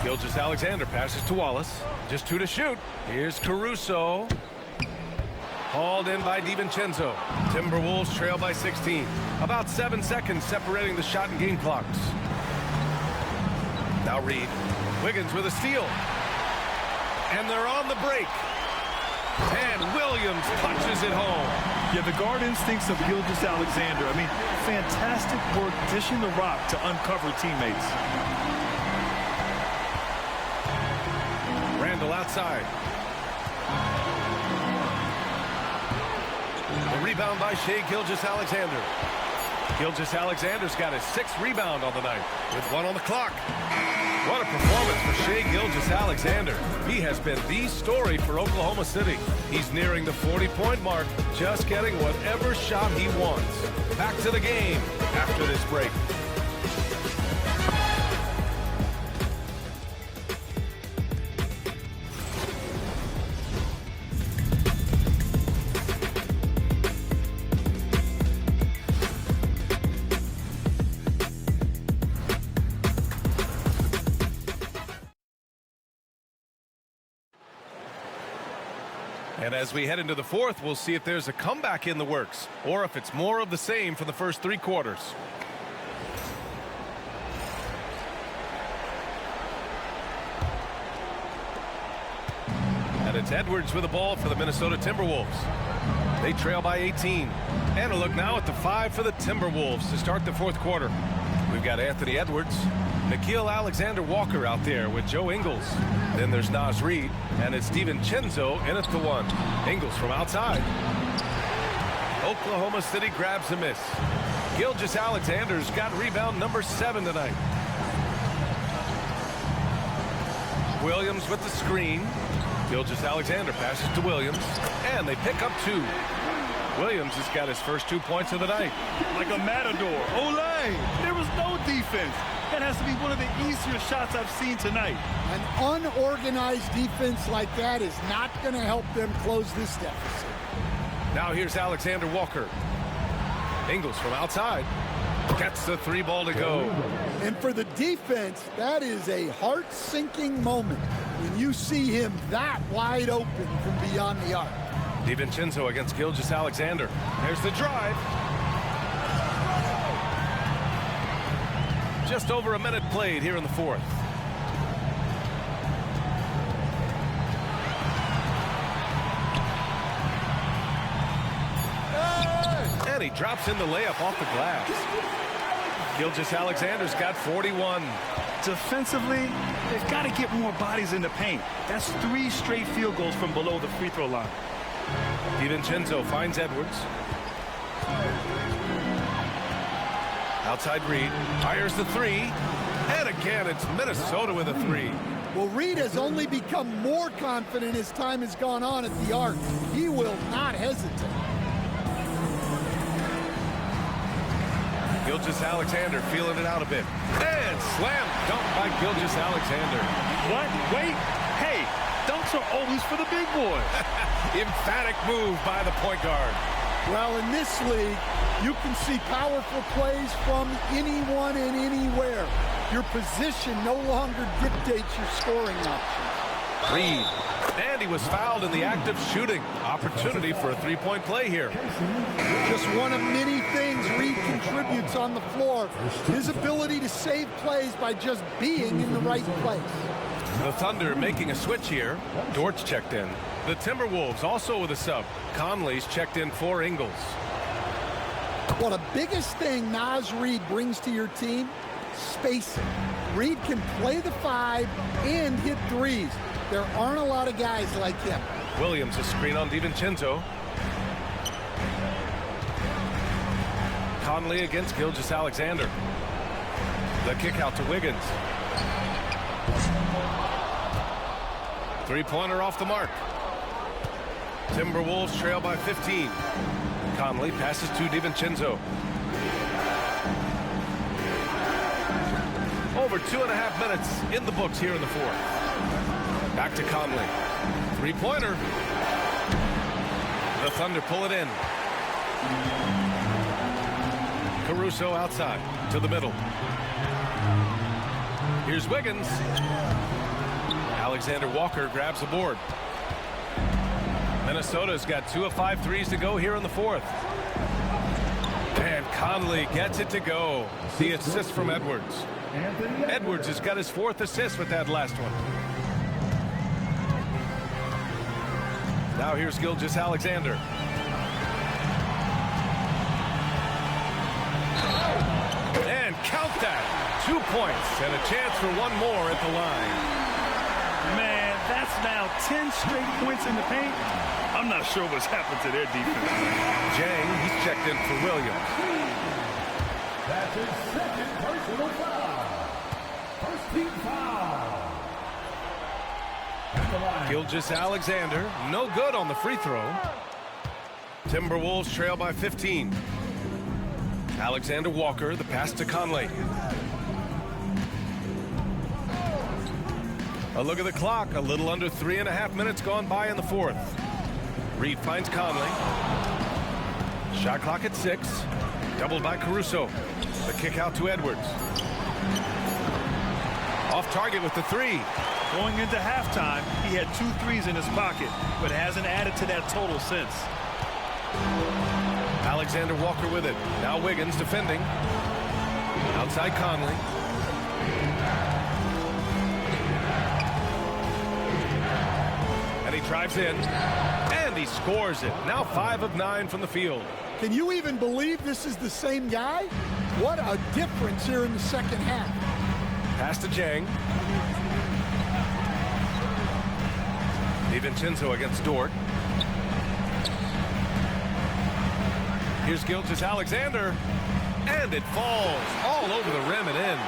Gilgeous-Alexander passes to Wallace. Just 2 to shoot. Here's Caruso. Hauled in by DiVincenzo. Timberwolves trail by 16. About 7 seconds separating the shot and game clocks. Now Reed. Wiggins with a steal. And they're on the break. And Williams punches it home. Yeah, the guard instincts of Gilgeous-Alexander. I mean, fantastic work dishing the rock to uncover teammates. Randall outside. The rebound by Shai Gilgeous-Alexander. Gilgeous-Alexander's got his 6th rebound on the night with 1 on the clock. What a performance for Shai Gilgeous-Alexander. He has been the story for Oklahoma City. He's nearing the 40-point mark, just getting whatever shot he wants. Back to the game after this break. And as we head into the fourth, we'll see if there's a comeback in the works or if it's more of the same for the first 3 quarters. And it's Edwards with the ball for the Minnesota Timberwolves. They trail by 18. And a look now at the 5 for the Timberwolves to start the fourth quarter. We've got Anthony Edwards, Nickeil Alexander-Walker out there with Joe Ingles. Then there's Naz Reid, and it's DiVincenzo in at the 1. Ingles from outside. Oklahoma City grabs a miss. Gilgeous-Alexander's got rebound number 7 tonight. Williams with the screen. Gilgeous-Alexander passes to Williams, and they pick up 2. Williams has got his first 2 points of the night. Like a matador. Olay! There was no defense. That has to be one of the easier shots I've seen tonight. An unorganized defense like that is not going to help them close this deficit. Now here's Alexander Walker. Ingles from outside. Gets the 3 ball to go. And for the defense, that is a heart-sinking moment when you see him that wide open from beyond the arc. DiVincenzo against Gilgeous-Alexander. There's the drive. Just over a minute played here in the fourth. And he drops in the layup off the glass. Gilgeous-Alexander's got 41. Defensively, they've got to get more bodies in the paint. That's 3 straight field goals from below the free throw line. DiVincenzo finds Edwards. Outside Reed, fires the three. And again, it's Minnesota with a three. Well, Reed has only become more confident as time has gone on at the arc. He will not hesitate. Gilgeous-Alexander feeling it out a bit. And slam dunk by Gilgeous-Alexander. What? Wait. Hey, dunks are always for the big boys. Emphatic move by the point guard. Well, in this league, you can see powerful plays from anyone and anywhere. Your position no longer dictates your scoring options. Reed. And he was fouled in the act of shooting. Opportunity for a three-point play here. Just one of many things Reed contributes on the floor. His ability to save plays by just being in the right place. The Thunder making a switch here. Dort's checked in. The Timberwolves also with a sub. Conley's checked in for Ingles. Well, the biggest thing Naz Reid brings to your team, spacing. Reed can play the five and hit threes. There aren't a lot of guys like him. Williams a screen on DiVincenzo. Conley against Gilgeous-Alexander. The kick out to Wiggins. Three-pointer off the mark. Timberwolves trail by 15. Conley passes to DiVincenzo. Over 2.5 minutes in the books here in the fourth. Back to Conley. Three-pointer. The Thunder pull it in. Caruso outside to the middle. Here's Wiggins. Alexander Walker grabs the board. Minnesota's got 2 of 5 threes to go here in the fourth. And Conley gets it to go. The assist from Edwards. Edwards has got his 4th assist with that last one. Now here's Gilgeous-Alexander. And count that. 2 points and a chance for one more at the line. Man, that's now 10 straight points in the paint. I'm not sure what's happened to their defense. Jang, he's checked in for Williams. That's his second personal foul. First team foul. Gilgeous-Alexander, no good on the free throw. Timberwolves trail by 15. Alexander Walker, the pass to Conley. A look at the clock, a little under 3.5 minutes gone by in the fourth. Reed finds Conley. Shot clock at 6. Doubled by Caruso. The kick out to Edwards. Off target with the three. Going into halftime, he had 2 threes in his pocket, but hasn't added to that total since. Alexander Walker with it. Now Wiggins defending. Outside Conley. And he drives in. And he scores it. Now 5 of 9 from the field. Can you even believe this is the same guy? What a difference here in the second half. Pass to Jang. DiVincenzo against Dort. Here's Gilgeous-Alexander. And it falls all over the rim and in.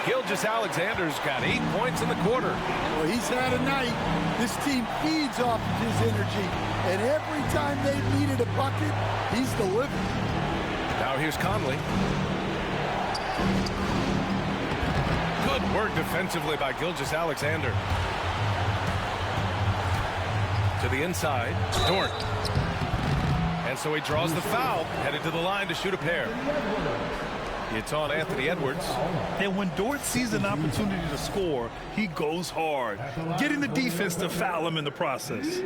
Gilgeous-Alexander's got 8 points in the quarter. Well, he's had a night. This team feeds off of his energy. And every time they've needed a bucket, he's delivered. Now here's Conley. Good work defensively by Gilgeous-Alexander. To the inside, Dort. And so he draws the foul, headed to the line to shoot a pair. It's on Anthony Edwards. And when Dort sees an opportunity to score, he goes hard, getting the defense to foul him in the process.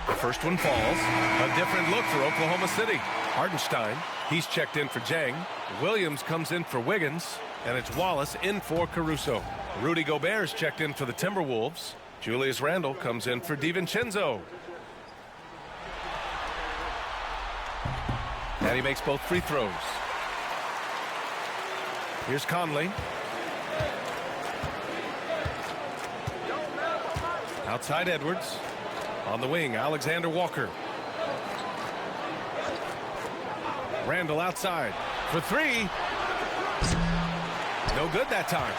The first one falls. A different look for Oklahoma City. Hartenstein, he's checked in for Jang. Williams comes in for Wiggins. And it's Wallace in for Caruso. Rudy Gobert's checked in for the Timberwolves. Julius Randle comes in for DiVincenzo. And he makes both free throws. Here's Conley. Outside Edwards. On the wing, Alexander Walker. Randall outside for three. No good that time.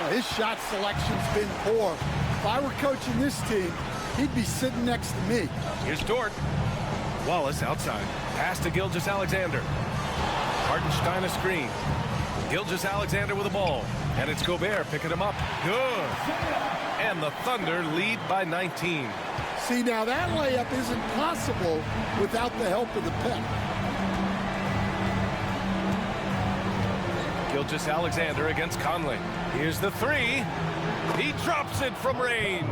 His shot selection's been poor. If I were coaching this team, he'd be sitting next to me. Here's Dort. Wallace outside. Pass to Gilgeous-Alexander. Hartenstein a screen. Gilgeous-Alexander with the ball. And it's Gobert picking him up. Good. And the Thunder lead by 19. See, now that layup isn't possible without the help of the pick. Gilgeous-Alexander against Conley. Here's the three. He drops it from range.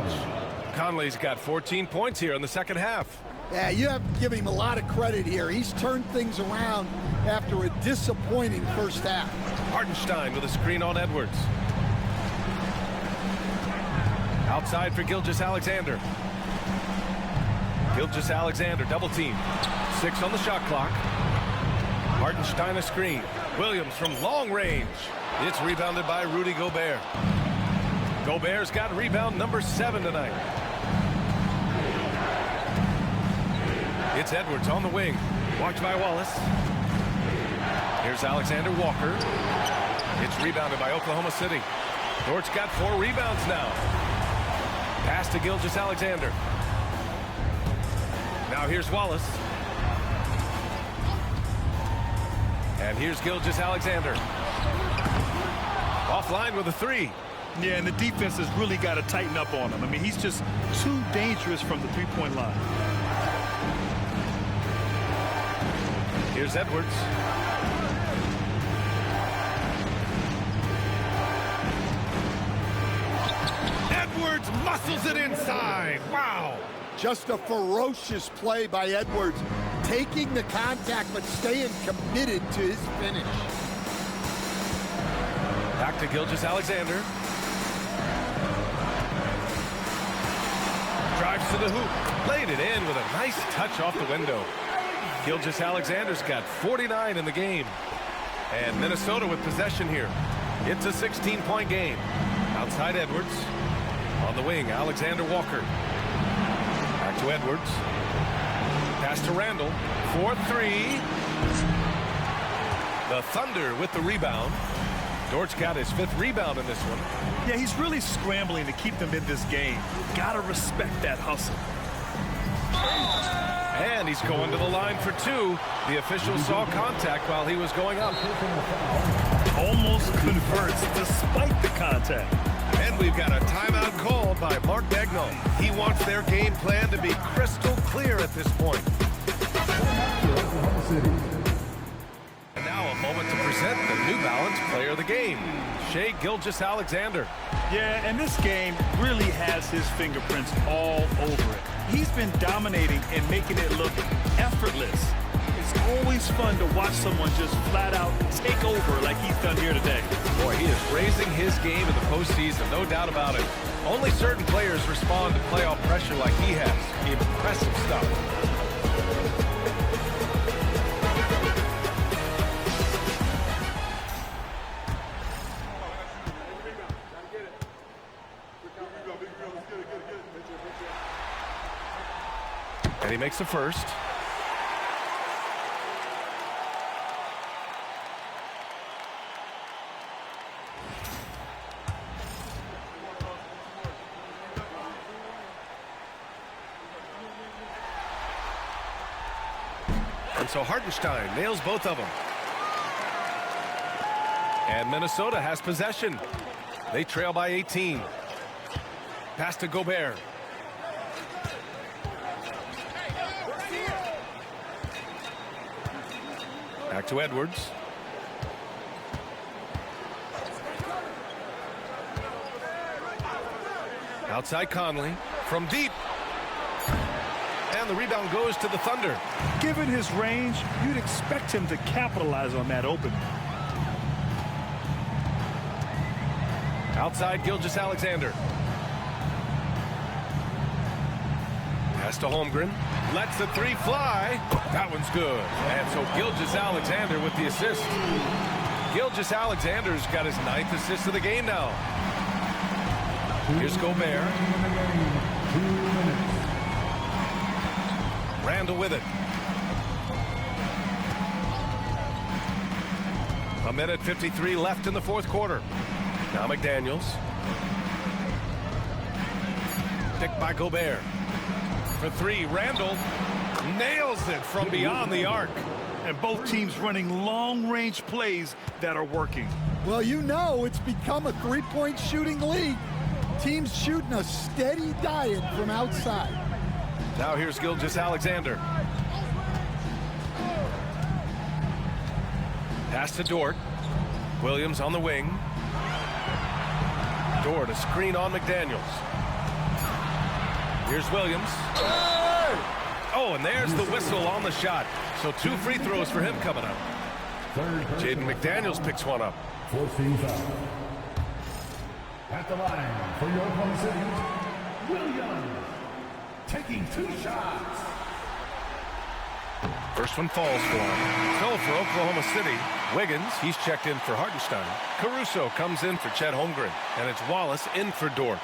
Conley's got 14 points here in the second half. Yeah, you have to give him a lot of credit here. He's turned things around after a disappointing first half. Hartenstein with a screen on Edwards. Outside for Gilgeous-Alexander. Gilgeous-Alexander double team. 6 on the shot clock. Hartenstein a screen. Williams from long range. It's rebounded by Rudy Gobert. Gobert's got rebound number 7 tonight. It's Edwards on the wing. Watched by Wallace. Here's Alexander Walker. It's rebounded by Oklahoma City. Dort's got 4 rebounds now. Pass to Gilgeous-Alexander. Now here's Wallace. And here's Gilgeous-Alexander. Offline with a 3. Yeah, and the defense has really got to tighten up on him. I mean, he's just too dangerous from the three-point line. Here's Edwards. Edwards muscles it inside. Wow. Just a ferocious play by Edwards, taking the contact but staying committed to his finish. Back to Gilgeous-Alexander. Drives to the hoop. Laid it in with a nice touch off the window. Gilgeous-Alexander's got 49 in the game. And Minnesota with possession here. It's a 16-point game. Outside Edwards. On the wing, Alexander Walker. Back to Edwards. Pass to Randall. 4-3. The Thunder with the rebound. Dort's got his 5th rebound in this one. Yeah, he's really scrambling to keep them in this game. Gotta respect that hustle. And he's going to the line for 2. The official saw contact while he was going up. Almost converts despite the contact. And we've got a timeout called by Mark Daigneault. He wants their game plan to be crystal clear at this point. And now a moment to present the New Balance Player of the Game, Shai Gilgeous-Alexander. Yeah, and this game really has his fingerprints all over it. He's been dominating and making it look effortless. It's always fun to watch someone just flat out take over like he's done here today. Boy, he is raising his game in the postseason, no doubt about it. Only certain players respond to playoff pressure like he has. Impressive stuff. And he makes the first. And so Hartenstein nails both of them. And Minnesota has possession. They trail by 18. Pass to Gobert. Back to Edwards. Outside Conley from deep. And the rebound goes to the Thunder. Given his range, you'd expect him to capitalize on that opening. Outside Gilgeous-Alexander. Pass to Holmgren. Lets the 3 fly. That one's good. And so Gilgeous-Alexander with the assist. Gilgeous-Alexander's got his 9th assist of the game now. Here's Gobert. 2 minutes. Randall with it. 1:53 left in the fourth quarter. Now McDaniels. Picked by Gobert. For three, Randall nails it from beyond the arc. And both teams running long-range plays that are working. Well, you know it's become a three-point shooting league. Teams shooting a steady diet from outside. Now here's Gilgeous-Alexander. Pass to Dort. Williams on the wing. Dort, a screen on McDaniels. Here's Williams. Oh, and there's the whistle on the shot. So 2 free throws for him coming up. Jaden McDaniels picks one up. 14 foul. At the line for your Oklahoma City, Williams. Taking 2 shots. First one falls for him. So for Oklahoma City, Wiggins, he's checked in for Hartenstein. Caruso comes in for Chet Holmgren. And it's Wallace in for Dort.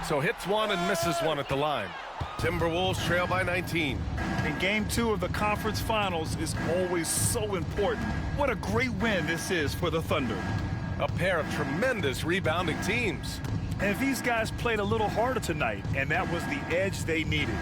So hits one and misses one at the line. Timberwolves trail by 19. And game 2 of the conference finals is always so important. What a great win this is for the Thunder. A pair of tremendous rebounding teams. And these guys played a little harder tonight, and that was the edge they needed.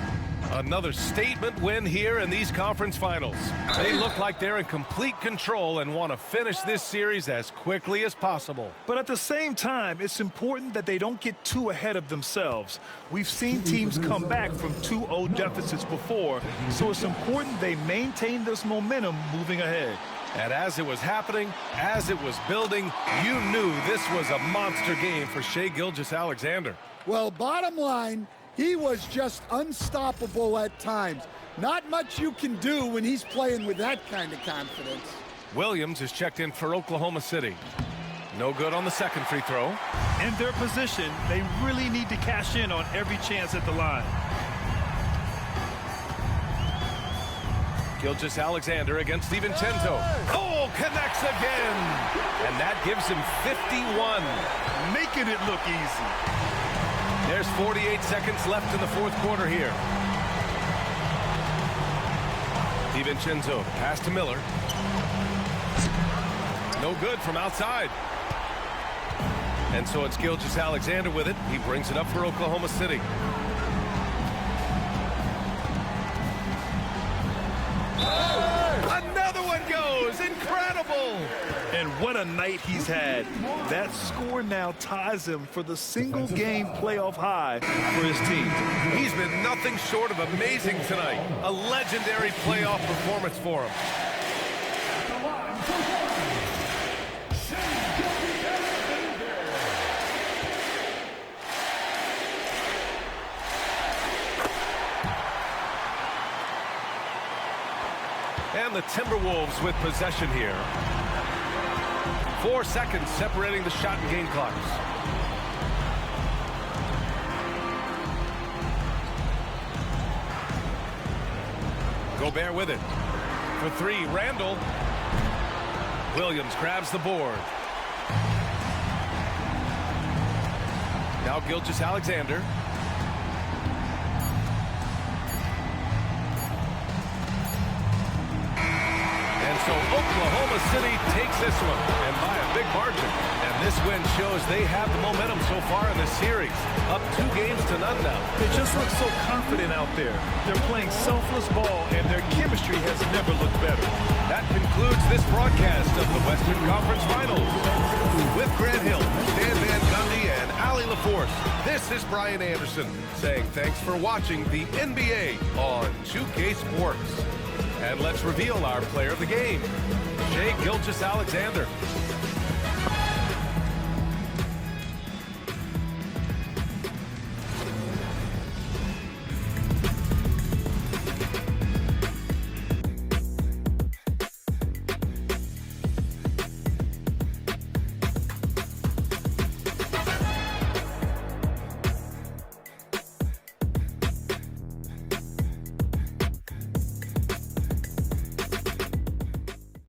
Another statement win here in these conference finals. They look like they're in complete control and want to finish this series as quickly as possible. But at the same time, it's important that they don't get too ahead of themselves. We've seen teams come back from 2-0 deficits before, so it's important they maintain this momentum moving ahead. And as it was happening, as it was building, you knew this was a monster game for Shai Gilgeous-Alexander. Well, bottom line, he was just unstoppable at times. Not much you can do when he's playing with that kind of confidence. Williams is checked in for Oklahoma City. No good on the second free throw. In their position, they really need to cash in on every chance at the line. Gilgeous-Alexander against DiVincenzo. Oh, connects again. And that gives him 51. Making it look easy. There's 48 seconds left in the fourth quarter here. DiVincenzo, pass to Miller. No good from outside. And so it's Gilgeous-Alexander with it. He brings it up for Oklahoma City. Another one goes. Incredible. And what a night he's had. That score now ties him for the single-game playoff high for his team. He's been nothing short of amazing tonight. A legendary playoff performance for him. And the Timberwolves with possession here. 4 seconds separating the shot and game clocks. Gobert with it. For three, Randall. Williams grabs the board. Now Gilgeous-Alexander. So Oklahoma City takes this one, and by a big margin. And this win shows they have the momentum so far in this series. Up 2 games to none now. They just look so confident out there. They're playing selfless ball, and their chemistry has never looked better. That concludes this broadcast of the Western Conference Finals. With Grant Hill, Dan Van Gundy, and Allie LaForce, this is Brian Anderson saying thanks for watching the NBA on 2K Sports. And let's reveal our player of the game, Shai Gilgeous-Alexander.